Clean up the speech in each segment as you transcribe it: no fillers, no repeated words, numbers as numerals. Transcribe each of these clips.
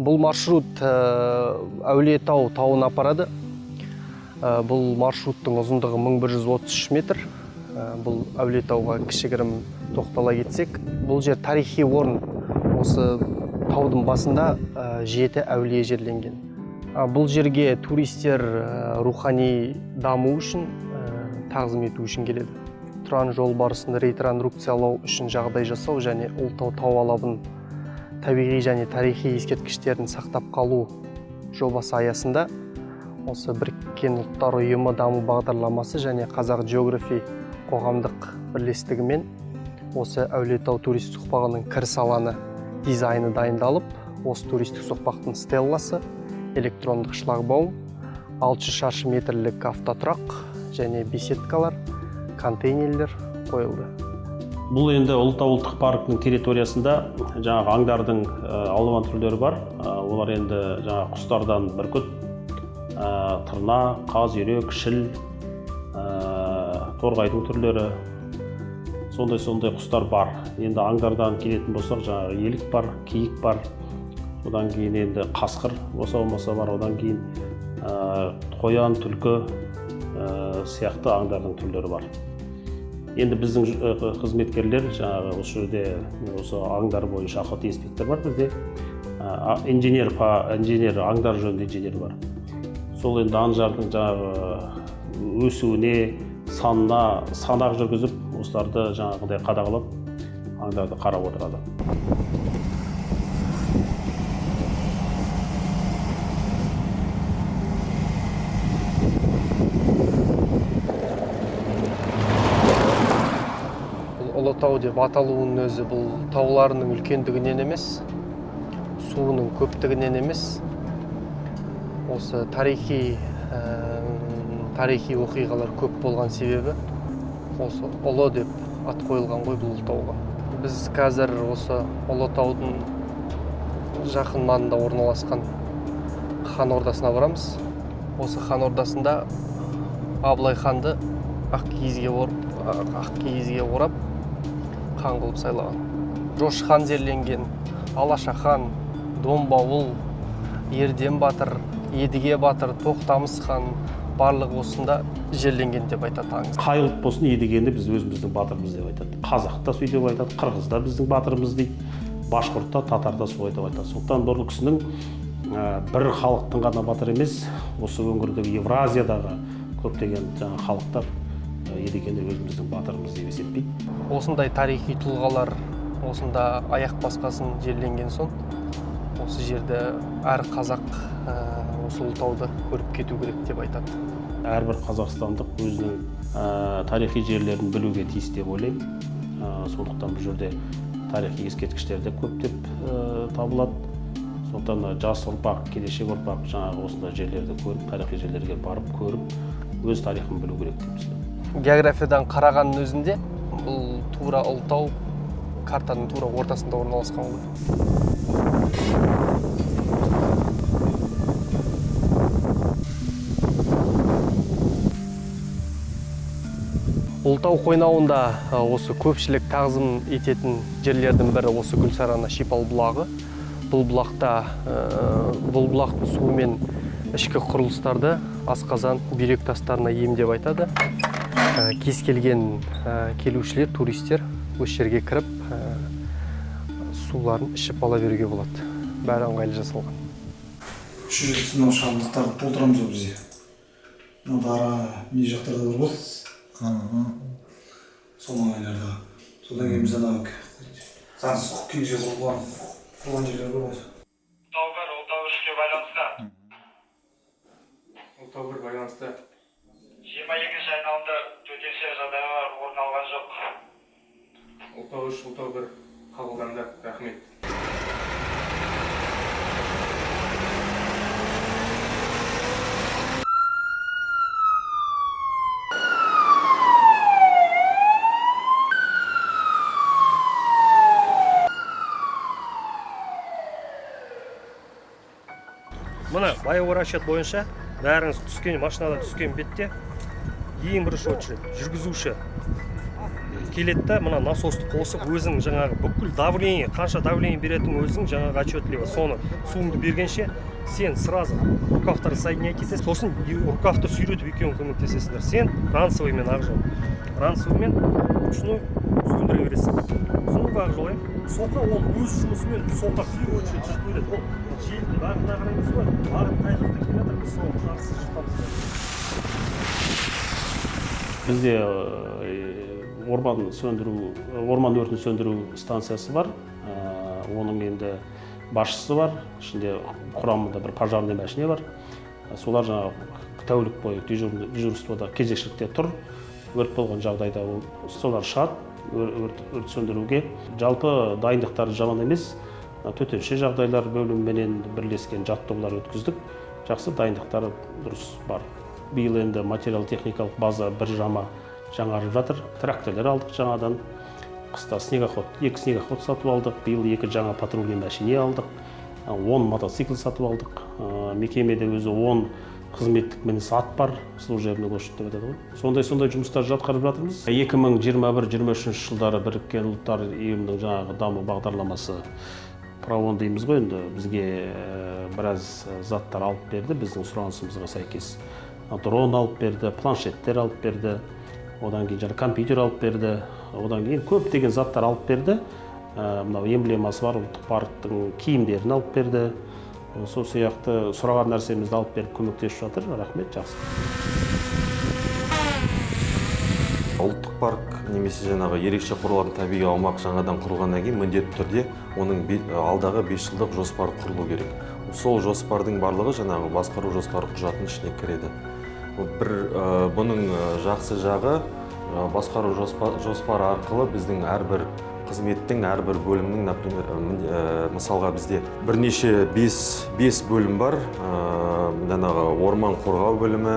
Бұл маршрут Әулиетау тауына апарады. Бұл маршруттың ұзындығы 1133 метр. Бұл Әулиетауға кішігірім тоқтала кетсек. Бұл жер тарихи орын. Осы таудың басында 7 әулие жерленген. Бұл жерге туристер рухани даму үшін, тағзым ету үшін келеді. Тұран жолбарысын ретрансрукциялау үшін жағдай жасау және Ұлытау тау алабын табиғи және тарихи ескерткіштерін сақтап қалу жобасы аясында осы Біріккен Ұлттар ұйымы даму бағдарламасы және Қазақ Geography қоғамдық бірлестігімен осы Әулиетау туристік соқпағының кіріс алаңы дизайны дайындалып, осы туристік соқпақтың стелласы, электрондық шлагбаум, 600 шаршы метрлік автотұрақ және беседкалар, контейнерлер қойылды. Бұл енді Ұлытау ұлттық паркінің территориясында жаңағы аңдардың алуан түрлері бар. Олар енді жаңағы құстардан бүркіт, тырна, қаз, үйрек, шіл, торғайдың түрлері, сондай құстар бар. Енді аңдардан келетін болсақ, жаңағы елік бар, киік бар. Одан кейін енді қасқыр болса бар, одан кейін қоян, түлкі сияқты аңдардың түрлері бар. Енді біздің қызметкерлер жаңағы осы жерде осы аңдар бойынша охота инспектор бар бізде. Инженер аңдар жөнінде инженер бар. Сол енді аңдардың жаңағы өсуіне, санына санақ жүргізіп, осыларды жаңағыдай қадағалап, аңдарды қарап отырады. Ұлытау деп аталуының өзі бұл тауларының үлкендігінен емес, суының көптігінен емес, осы тарихи оқиғалар көп болған себебі осы ұлы деп ат қойылған ғой бұл Ұлытауға. Біз қазір осы Ұлытаудың жақын маңында орналасқан хан ордасына барамыз. Осы хан ордасында Абылай ханды ақ киізге орап хан қылып сайлаған. Жошы хан жерленген, Алаша хан, Домбауыл, Ерден батыр, Едіге батыр, Тоқтамыс хан барлығы осында жерленген деп айтады аңыз. Қай ұлт болсын, Едігенді біз өзіміздің батырымыз деп айтады. Қазақта сөйтіп айтады, Қырғызда біздің батырымыз дейді, Башқұртта, Татарда солай деп айтады. Сондықтан бұл кісінің бір халықтың ғана батыры емес, осы өңірдегі Евразиядағы көптеген халықтар Едігенді өзіміздің батырымыз деп есептейді. Осындай тарихи тұлғалар осында аяқ басқасын жерленген соң, осы жерді әр қазақ осы Ұлытауды көріп кету керек деп айтады. Әрбір қазақстандық өзінің тарихи жерлерін білуге тиіс деп ойлаймын. Сондықтан бұл жерде тарихи ескерткіштер де көптеп табылады. Сондықтан жас ұрпақ, келешек ұрпақ жаңағы осындай жерлерді көріп, тарихи жерлерге барып көріп, өз тарихын білу керек деп düşünüyorum. Географиядан қарағанның өзінде бұл тура Ұлытау картаның тура ортасында орналасқан ғой. Ұлытау қойнауында осы көпшілік тағзым ететін жерлердің бірі осы Гүлсарана Шипал бұлағы. Бұл бұлақтың суымен ішкі құрылыстарды асқазан, бүйрек тастарына емдеп айтады. Кез келген келушілер, туристер осы жерге кіріп суларын ішіп ала беруге болады. Бәрі ыңғайлы жасалған. Şu жерде шабындықтарды толтырамыз ғой бізде. Дара не жақтарда бар ғой. Сол маңайларда. Содан кейін біз ана заңсыз күйге құрылған жерлер бар ғой. Ұлытау үшке байланысты. Ұлытау бір байланысты. 22 айналымда төтенше жағдайлар орын алған жоқ. Ұлытау үш, Ұлытау бір қабылданды. Рахмет. Мына баяғы расчет бойынша бәріңіз машинада түскен бетте ең бірінші очередь жүргізуші келеді да мына насосты қосып өзің жаңағы бүкіл давление, қанша давление беретін өзің жаңағы отчетливо соны суыңды бергенше сен сразу рукавтарды соединять етесің, сосын рукавты сүйретіп екеуін көмектесесіңдер. Сен ранцевыймен ақ жол, ранцевыймен ручной сөндіре бересің. Соңғы ақ жол, соқа ол өз жұмысымен соқа в очередь жүріп береді. Ол желдің бағытына қараймыз ғой, бағыт қай жақтан келе жатыр, біз соны қарсы жұртамыз. Бізде орман өртін сөндіру станциясы бар. Оның енді басшысы бар, ішінде құрамында бір пожарный машина бар. Солар жаңағы тәулік бойы дежурствода кезекшілікте тұр. Өрт болған жағдайда солар шығады өрт сөндіруге. Жалпы дайындықтары жаман емес. Төтенше жағдайлар бөлімімен бірлескен жаттығулар өткіздік. Жақсы дайындықтары дұрыс бар. Биыл енді материал-техникалық база бір жама жаңарып жатыр. Тракторлар алдық жаңадан. Қыста екі снегоход сатып алдық. Биыл 2 жаңа патрульный машина алдық. 10 мотоцикл сатып алдық. Мекемеде өзі 10 қызметтік мініс ат бар. Служебный лошадь деп айтады ғой. Сондай жұмыстар атқарып жатырмыз. 2021-23 жылдары Біріккен ұлттар ұйымының жаңағы даму бағдарламасы ПРООН дейміз ғой, енді бізге біраз заттар алып берді біздің сұранысымызға сәйкес. Дрон алып берді, планшеттер алып берді, одан кейін компьютер алып берді, одан кейін көптеген заттар алып берді. Мынау эмблемасы бар ұлттық парктың киімдерін алып берді. Сол сияқты сұраған нәрсемізді алып беріп көмектесіп жатыр. Рахмет, жақсы. Ұлттық парк немесе жаңағы ерекше қорғалатын табиғи аумақ жаңадан құрылғаннан кейін міндетті түрде оның алдағы 5 жылдық жоспар құрылу керек. Сол жоспардың барлығы жаңағы басқару жоспары құжатының ішіне кіреді. Бұның жақсы жағы басқару жоспары арқылы біздің әрбір қызметтің, әрбір бөлімнің, мысалға бізде бірнеше 5 бөлім бар. Жаңағы орман қорғау бөлімі,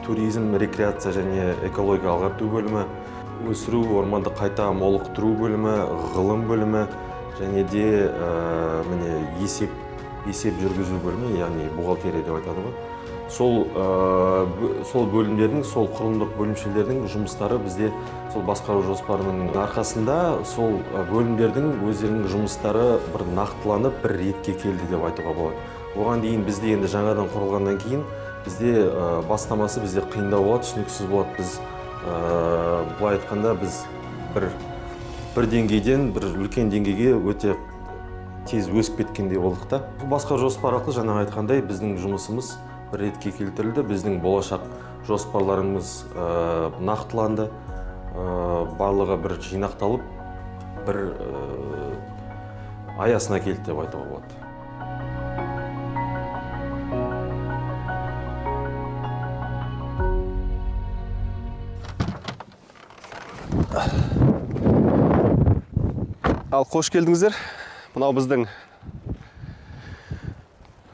туризм, рекреация және экология ағарту бөлімі, өсіру, орманды қайта молықтыру бөлімі, ғылым бөлімі және де есеп жүргізу бөлімі, яғни бухгалтерия деп айтады ғой. Сол бөлімдердің, сол құрылымдық бөлімшелердің жұмыстары бізде сол басқару жоспарының арқасында сол бөлімдердің өздерінің жұмыстары бір нақтыланып, бір ретке келді деп айтуға болады. Оған дейін бізде енді жаңадан құрылғаннан кейін бізде бастамасы бізде қиындау болады, түсініксіз болады. Біз былай айтқанда біз бір деңгейден бір үлкен деңгейге өте тез өсіп кеткендей болдық та. Басқару жоспары арқылы жаңа айтқандай біздің жұмысымыз бір ретке келтірілді, біздің болашақ жоспарларымыз нақтыланды, барлығы бір жинақталып, бір аясына келді деп айтуға болады. Ал қош келдіңіздер. Мынау біздің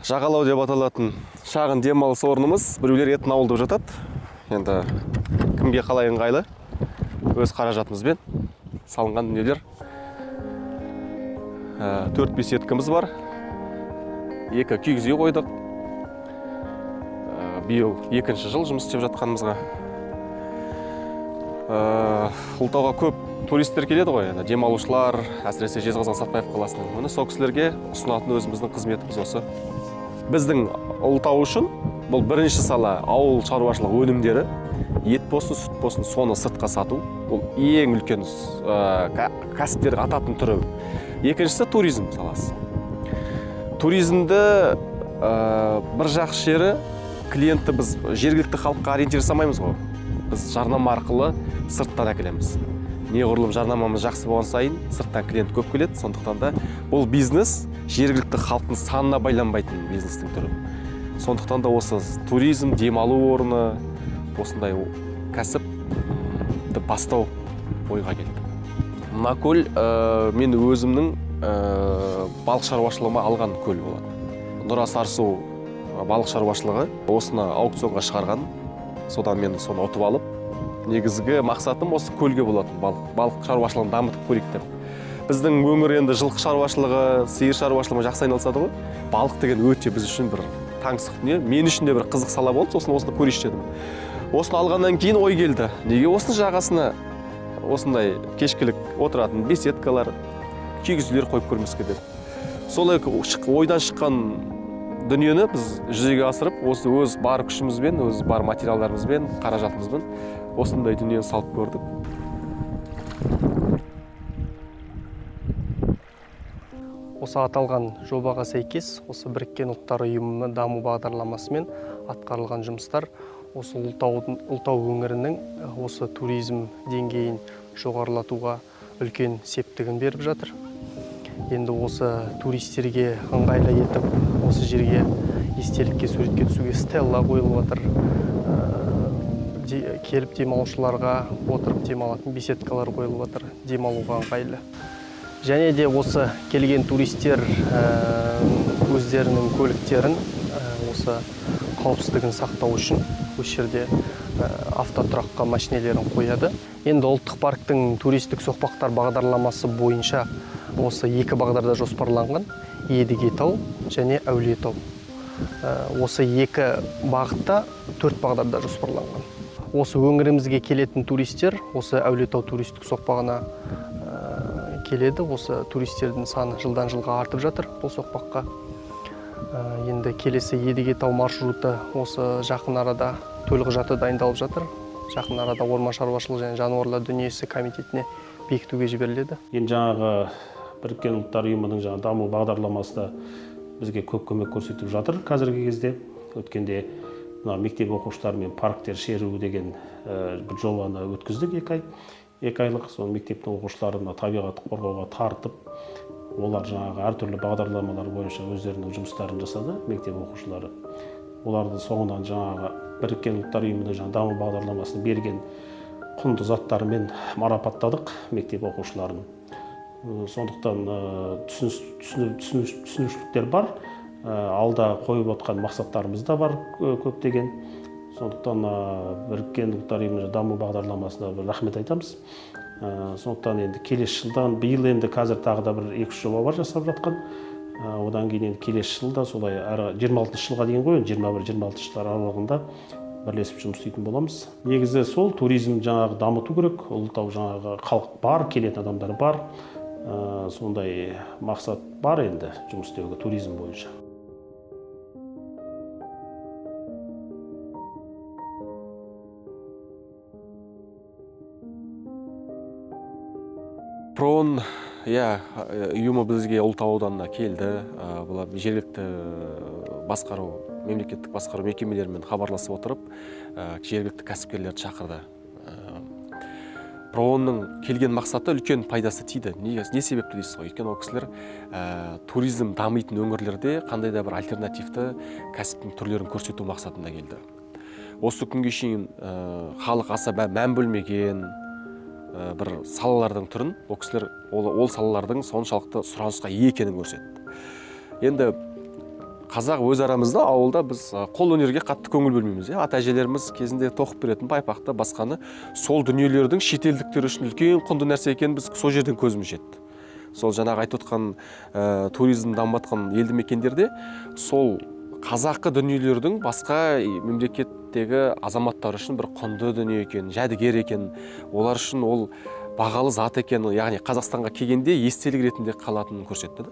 жағалау деп аталатын шағын демалыс орнымыз. Біреулер етін ауыл деп жатады. Енді кімге қалай ыңғайлы өз қаражатымызбен салынған дүниелер. 4-5 еткіміз бар. 2 киіз үй қойдық. Биыл 2-ші жыл жұмыс істеп жатқанымызға. Ұлытауға көп туристер келеді ғой, демалушылар, әсіресе Жезқазған Сәтпаев қаласының. Оны сол кісілерге ұсынатын өзіміздің қызметіміз осы. Біздің Ұлытау үшін бұл бірінші сала ауыл шаруашылық өнімдері, ет болсын, сүт болсын, соны сыртқа сату. Бұл ең үлкен кәсіптердің ататын түрі. Екіншісі туризм саласы. Туризмді бір жақсы жері клиентті біз жергілікті халыққа ориентир жасамаймыз ғой. Біз жарнама арқылы сырттан әкелеміз. Неғұрлым жарнамамыз жақсы болған сайын сырттан клиент көп келеді. Сондықтан да бұл бизнес жергілікті халықтың санына байланбайтын бизнестің түрі. Сондықтан да осы туризм, демалу орны, осындай кәсіпті бастау ойға келді. Мына көл мен өзімнің балық шаруашылығыма алған көл болады. Нұра Сарысу балық шаруашылығы осыны аукционға шығарған. Содан мен соны ұтып алып, негізгі мақсатым осы көлге болатын балық шаруашылығын дамытып көрейік деп. Біздің өңір енді жылқы шаруашылығы, сиыр шаруашылығы жақсы айналысады ғой. Балық деген өте біз үшін бір таңсық дүние. Мен үшін де бір қызық сала болды, сосын осыны көрейінші дедім. Осыны алғаннан кейін ой келді. Неге осының жағасына осындай кешкілік отыратын беседкалар, кигізулер қойып көрмеске деп. Солай ойдан шыққан дүниені біз жүзеге асырып, осы өз бар күшімізбен, өз бар материалдарымызбен, қаражатымызбен осындай дүниені салып көрдік. Осы аталған жобаға сәйкес, осы біріккен ұлттар ұйымы даму бағдарламасымен атқарылған жұмыстар осы Ұлытау өңірінің осы туризм деңгейін жоғарылатуға үлкен септігін беріп жатыр. Енді осы туристерге ыңғайлы етіп, осы жерге естелікке, суретке түсуге стелла қойылып жатыр. Келіп демалушыларға отырып демалатын беседкалар қойылып жатыр, демалуға ыңғайлы. Және де осы келген туристер өздерінің көліктерін осы қауіпсіздігін сақтау үшін осы жерде автотұраққа машинелерін қояды. Енді ұлттық парктың туристік соқпақтар бағдарламасы бойынша осы екі бағдарда жоспарланған: Едіге-тау және Әулие-тау. Осы екі бағытта 4 бағдарда жоспарланған. Осы өңірімізге келетін туристер осы Әулие-тау туристік соқпағына келеді. Осы туристердің саны жылдан жылға артып жатыр бұл соқпаққа. Енді келесі Едіге-тау маршруты осы жақын арада төлқұжаты дайындалып жатыр. Жақын арада орман шаруашылығы және жануарлар дүниесі комитетіне бекітуге жіберіледі. Енді жаңағы біріккен ұлттар ұйымының даму бағдарламасы да бізге көп көмек көрсетіп жатыр қазіргі кезде. Өткенде мектеп оқушыларымен парктер шеруі деген бір жобаны өткіздік 2 айлық. Сол мектептің оқушыларын табиғатты қорғауға тартып, олар жаңағы әртүрлі бағдарламалар бойынша өздерінің жұмыстарын жасады, мектеп оқушылары. Оларды соңынан жаңағы біріккен ұлттар ұйымының даму бағдарламасын берген құнды заттарымен марапаттадық мектеп оқушыларын. Сондықтан түсінушіліктер бар, алда қойып отқан мақсаттарымыз да бар көптеген. Сондықтан біріккен ұлттар ұйымының даму бағдарламасына бір рахмет айтамыз. Сондықтан енді келесі жылдан, биыл енді қазір тағы да бір 2-3 жоба бар жасап жатқан. Одан кейін енді келесі жылда солай 26 жылға дейін ғой, 21-26 жылдар аралығында бірлесіп жұмыс істейтін боламыз. Негізі сол туризм жаңағы дамыту керек. Ұлытау жаңағы халық бар, келетін адамдар бар. Сондай мақсат бар енді жұмыс істеуге туризм бойынша. Проон ұйымы бізге Ұлытау ауданына келді. Бұлар жергілікті басқару, мемлекеттік басқару мекемелерімен хабарласып отырып, жергілікті кәсіпкерлерді шақырды. Проонның келген мақсаты үлкен пайдасы тиді. Не себепті дейсіз ғой? Өйткені ол кісілер туризм дамитын өңірлерде қандай да бір альтернативті кәсіптің түрлерін көрсету мақсатында келді. Осы күнге шейін халық аса мән бөлмеген бір салалардың түрін ол кісілер ол салалардың соншалықты сұранысқа ие екенін көрсетті. Енді қазақ өз арамызда ауылда біз қол өнерге қатты көңіл бөлмейміз. Ата-әжелеріміз кезінде тоқып беретін байпақты, басқаны сол дүниелердің шетелдіктер үшін үлкен құнды нәрсе екенін біз сол жерден көзіміз жетті. Сол жаңағы айтып отқан туризм дамытқан елді мекендерде сол қазақы дүниелердің басқа мемлекеттегі азаматтар үшін бір құнды дүние екен, жәдігер екен, олар үшін ол бағалы зат екен, яғни Қазақстанға келгенде естелік ретінде қалатынын көрсетті.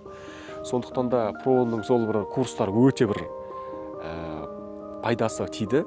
Сондықтан да Проонның сол бір курстар өте бір пайдасы тиді.